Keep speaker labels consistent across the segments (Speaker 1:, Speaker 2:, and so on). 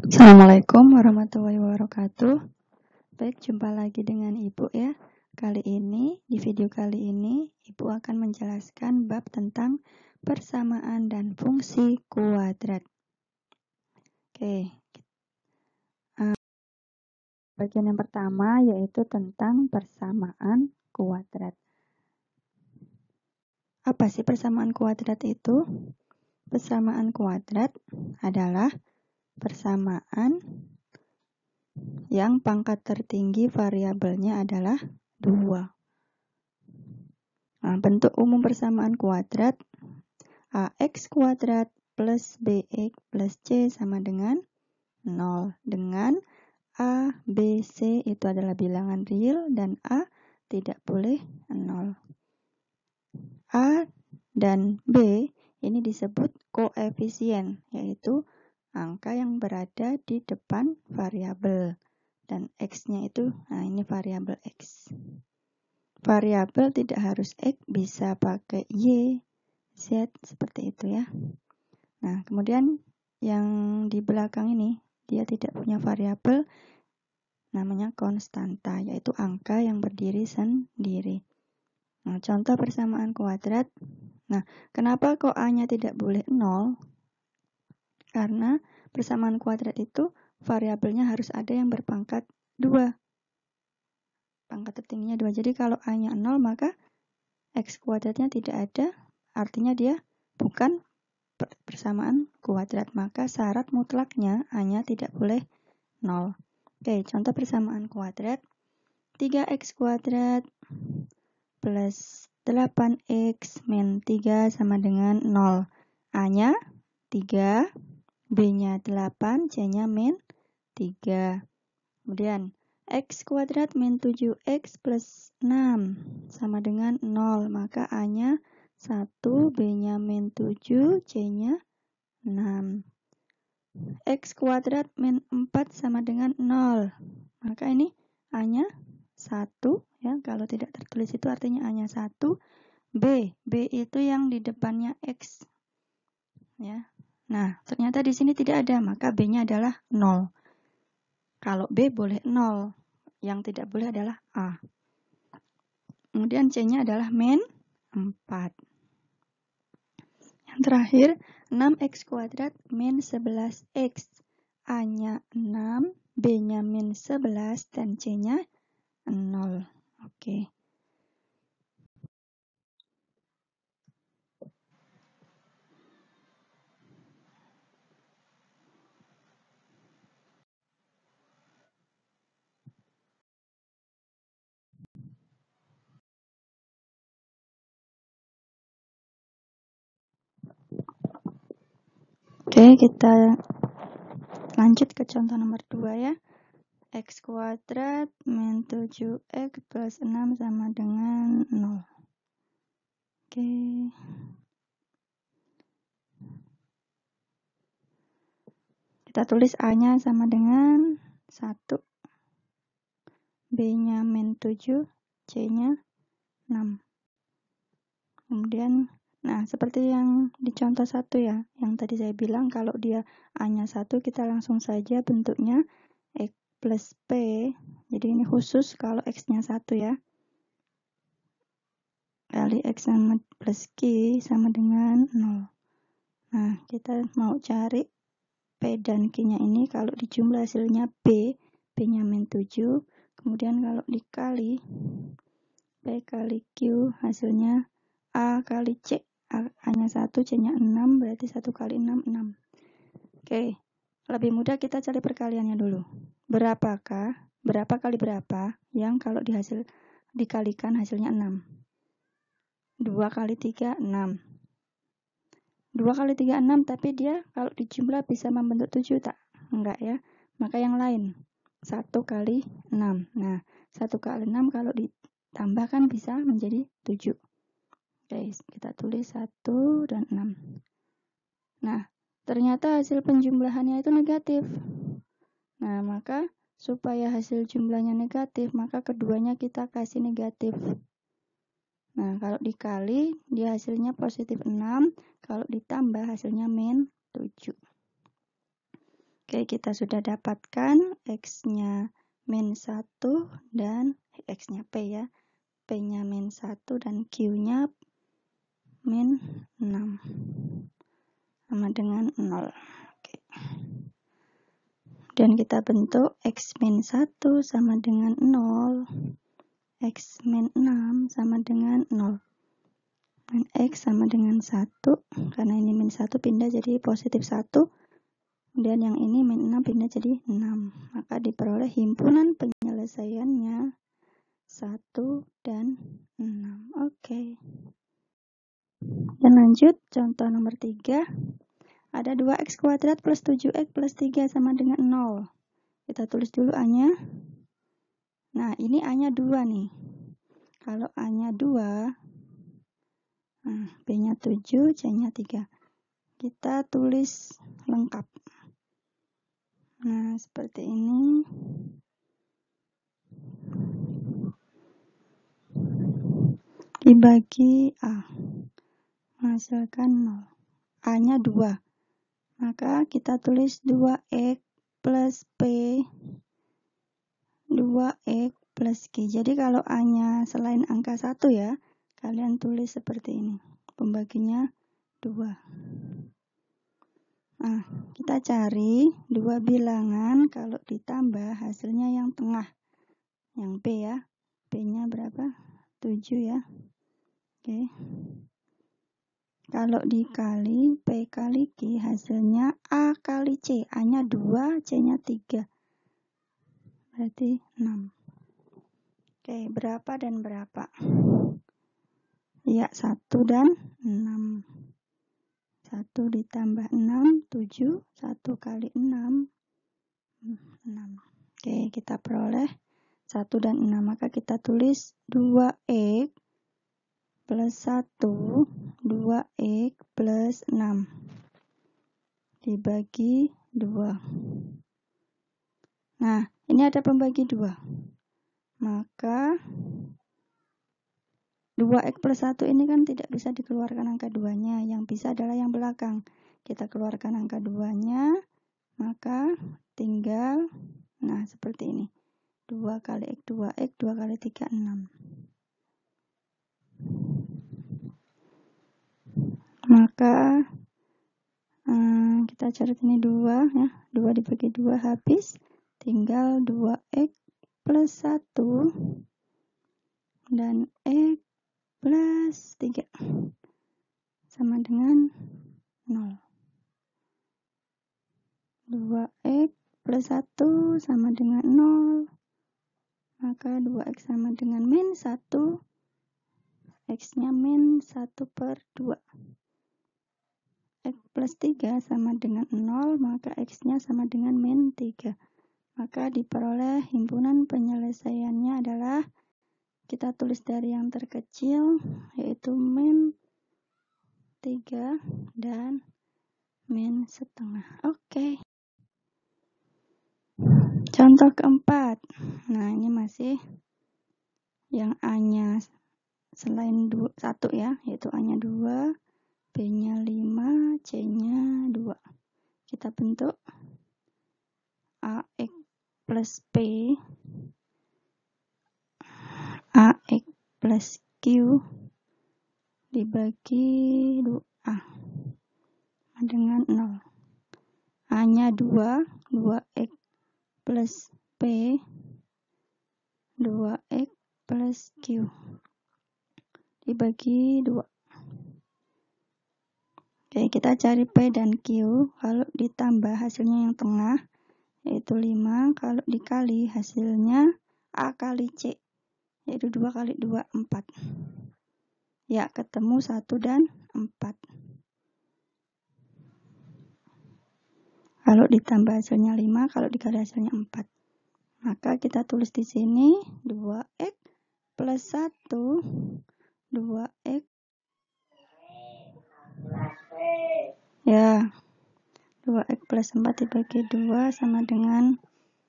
Speaker 1: Assalamualaikum warahmatullahi wabarakatuh. Baik, jumpa lagi dengan Ibu ya. Di video kali ini, Ibu akan menjelaskan bab tentang persamaan dan fungsi kuadrat. Oke, bagian yang pertama yaitu tentang persamaan kuadrat. Apa sih persamaan kuadrat itu? Persamaan kuadrat adalah persamaan yang pangkat tertinggi variabelnya adalah 2. Nah, bentuk umum persamaan kuadrat ax kuadrat plus bx plus c sama dengan 0. Dengan a, b, c itu adalah bilangan real dan a tidak boleh 0. A dan b ini disebut koefisien, yaitu angka yang berada di depan variabel. Dan x-nya itu, nah ini variabel x. Variabel tidak harus x, bisa pakai y, z, seperti itu ya. Nah, kemudian yang di belakang ini, dia tidak punya variabel, namanya konstanta, yaitu angka yang berdiri sendiri. Nah, contoh persamaan kuadrat. Nah, kenapa kok A-nya tidak boleh 0? Karena persamaan kuadrat itu variabelnya harus ada yang berpangkat 2. Pangkat tertingginya 2. Jadi kalau A-nya 0, maka x kuadratnya tidak ada. Artinya dia bukan persamaan kuadrat. Maka syarat mutlaknya A-nya tidak boleh 0. Oke, contoh persamaan kuadrat. 3x kuadrat plus 8x min 3 sama dengan 0. A-nya 3, B-nya 8, C-nya min 3. Kemudian x kuadrat min 7x plus 6 sama dengan 0. Maka A-nya 1, B-nya min 7, C-nya 6. X kuadrat min 4 sama dengan 0. Maka ini A-nya 1. Ya, kalau tidak tertulis itu artinya A-nya 1. B itu yang di depannya X. Ya. Nah, ternyata di sini tidak ada, maka B-nya adalah 0. Kalau B boleh 0, yang tidak boleh adalah A. Kemudian C-nya adalah min 4. Yang terakhir, 6x kuadrat min 11x. A-nya 6, B-nya min 11, dan C-nya 0. Oke. Oke, kita lanjut ke contoh nomor 2 ya. X kuadrat min 7x plus 6 sama dengan 0. Oke. Kita tulis A-nya sama dengan 1. B-nya min 7, C-nya 6. Kemudian, nah seperti yang di contoh 1 ya, yang tadi saya bilang kalau dia A-nya 1, kita langsung saja bentuknya X plus P. Jadi ini khusus kalau X-nya 1 ya. Kali X sama plus Q sama dengan 0. Nah, kita mau cari P dan Q-nya ini, kalau dijumlah hasilnya B, B-nya min 7. Kemudian kalau dikali P kali Q, hasilnya A kali C. A-nya 1, C-nya 6, berarti 1 kali 6, 6. Oke, lebih mudah kita cari perkaliannya dulu. Berapa kali berapa yang kalau dikalikan hasilnya 6? 2 kali 3, 6. 2 kali 3, 6, tapi dia kalau dijumlah bisa membentuk 7, tak? Enggak ya. Maka yang lain, 1 kali 6. Nah, 1 kali 6 kalau ditambahkan bisa menjadi 7. Oke, kita tulis 1 dan 6. Nah, ternyata hasil penjumlahannya itu negatif. Nah, maka supaya hasil jumlahnya negatif, maka keduanya kita kasih negatif. Nah, kalau dikali, dia hasilnya positif 6. Kalau ditambah, hasilnya min 7. Oke, kita sudah dapatkan X-nya min 1 dan X-nya P ya. P-nya min 1 dan Q-nya min 6. Sama dengan 0. Oke. Dan kita bentuk X min 1 sama dengan 0. X min 6 sama dengan 0. Dan X sama dengan 1. Karena ini min 1 pindah jadi positif 1. Dan yang ini min 6 pindah jadi 6. Maka diperoleh himpunan penyelesaiannya 1 dan 6. Oke. Dan lanjut, contoh nomor 3. Ada 2x kuadrat plus 7x plus 3 sama dengan 0. Kita tulis dulu A-nya. Nah, ini A-nya 2 nih. Kalau A-nya 2, nah, B-nya 7, C-nya 3. Kita tulis lengkap. Nah, seperti ini. Dibagi A. Menghasilkan 0. A-nya 2. Maka kita tulis 2x plus P 2x plus Q. Jadi kalau A-nya selain angka 1 ya, kalian tulis seperti ini. Pembaginya 2. Nah, kita cari 2 bilangan kalau ditambah hasilnya yang tengah. Yang P ya. P-nya berapa? 7 ya. Oke. Kalau dikali P kali Q hasilnya A kali C. A-nya 2, C-nya 3. Berarti 6. Oke, berapa dan berapa? Ya, 1 dan 6. 1 ditambah 6, 7. 1 kali 6, 6. Oke, kita peroleh 1 dan 6. Maka kita tulis 2x plus 1, 2x plus 6. Dibagi 2. Nah, ini ada pembagi 2. Maka 2x plus 1 ini kan tidak bisa dikeluarkan angka 2-nya. Yang bisa adalah yang belakang. Kita keluarkan angka 2-nya, maka tinggal, nah seperti ini. 2 kali x, 2x, 2 kali 3, 6. Maka kita catat ini 2 ya. 2 dibagi 2 habis. Tinggal 2x plus 1 dan x plus 3 sama dengan 0. 2x plus 1 sama dengan 0. Maka 2x sama dengan min 1. X-nya min 1 per 2. X plus 3 sama dengan 0. Maka X-nya sama dengan min 3. Maka diperoleh himpunan penyelesaiannya adalah, kita tulis dari yang terkecil, yaitu min 3 dan min setengah. Oke. Contoh keempat. Nah, ini masih yang A-nya selain 1 ya, yaitu A-nya 2, B-nya 5, C-nya 2. Kita bentuk AX plus P, AX plus Q dibagi 2A dengan 0. A-nya 2, 2X plus P, 2X plus Q dibagi 2. Oke, kita cari P dan Q. Kalau ditambah hasilnya yang tengah, yaitu 5. Kalau dikali hasilnya A kali C, yaitu 2 kali 2, 4. Ya, ketemu 1 dan 4. Kalau ditambah hasilnya 5, kalau dikali hasilnya 4. Maka kita tulis di sini 2x plus 1, 2x. Ya, 2x plus 4 dibagi 2 sama dengan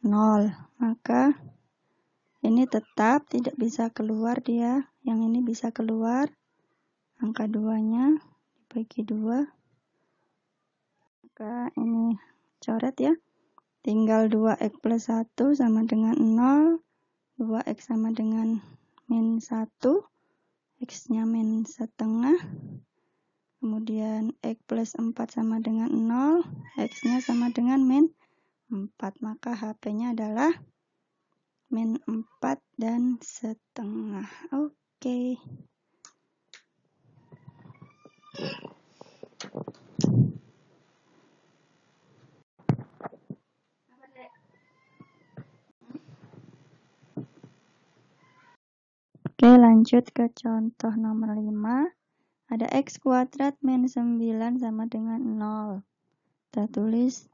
Speaker 1: 0. Maka ini tetap tidak bisa keluar dia. Yang ini bisa keluar. Angka 2-nya dibagi 2. Maka ini coret ya. Tinggal 2x plus 1 sama dengan 0. 2x sama dengan min 1. X-nya min setengah. Kemudian X plus 4 sama dengan 0. X-nya sama dengan min 4. Maka HP-nya adalah min 4 dan setengah. Oke. Oke, lanjut ke contoh nomor 5. Ada x kuadrat min 9 sama dengan 0. Kita tulis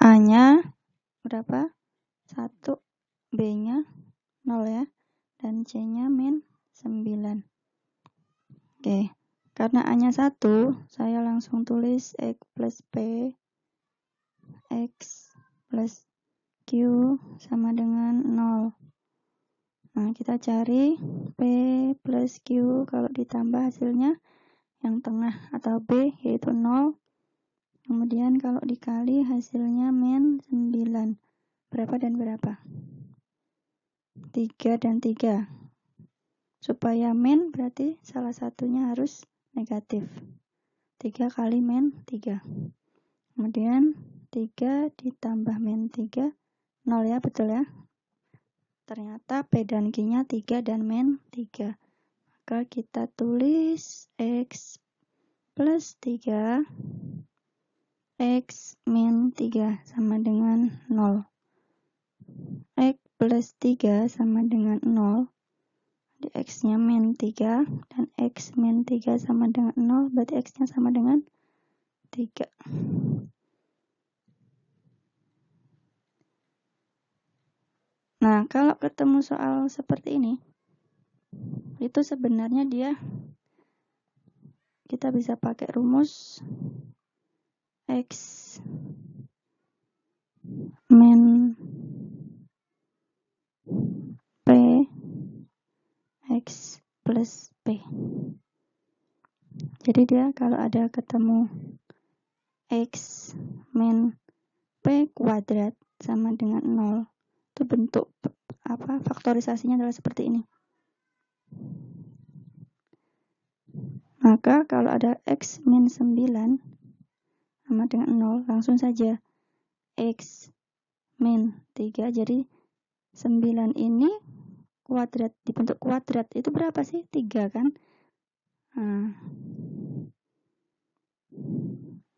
Speaker 1: A-nya berapa? 1, B-nya 0 ya, dan C-nya min 9. Oke, karena A-nya 1, saya langsung tulis X plus P, X plus Q sama dengan 0. Nah, kita cari P plus Q, kalau ditambah hasilnya yang tengah atau B yaitu 0. Kemudian kalau dikali hasilnya min 9. Berapa dan berapa? 3 dan 3. Supaya min berarti salah satunya harus negatif. 3 kali min 3. Kemudian 3 ditambah min 3. 0 ya, betul ya? Ternyata P dan Q-nya 3 dan min 3. Maka kita tulis X plus 3. X min 3 sama dengan 0. X plus 3 sama dengan 0. Di X-nya min 3 dan X min 3 sama dengan 0. Berarti X-nya sama dengan 3. Nah, kalau ketemu soal seperti ini, itu sebenarnya kita bisa pakai rumus X min P X plus P. Jadi dia kalau ada ketemu X min P kuadrat sama dengan 0, itu bentuk faktorisasinya adalah seperti ini. Maka kalau ada X min 9 sama dengan 0, langsung saja X min 3, jadi 9 ini kuadrat, dibentuk kuadrat, itu berapa sih? 3 kan? Nah,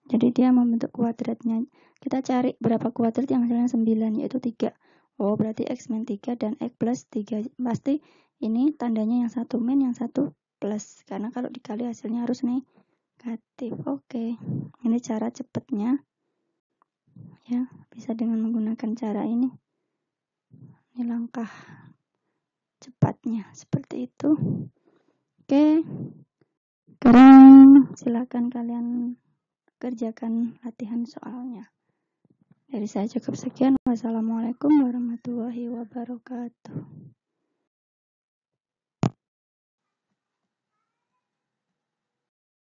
Speaker 1: jadi dia membentuk kuadratnya. Kita cari berapa kuadrat yang hasilnya 9, yaitu 3. Oh, berarti X min 3 dan X plus 3. Pasti ini tandanya yang satu min, yang satu plus. Karena kalau dikali hasilnya harus negatif. Oke, ini cara cepatnya. Ya, bisa dengan menggunakan cara ini. Ini langkah cepatnya, seperti itu. Oke, sekarang silakan kalian kerjakan latihan soalnya. Dari saya cukup sekian. Wassalamualaikum warahmatullahi wabarakatuh.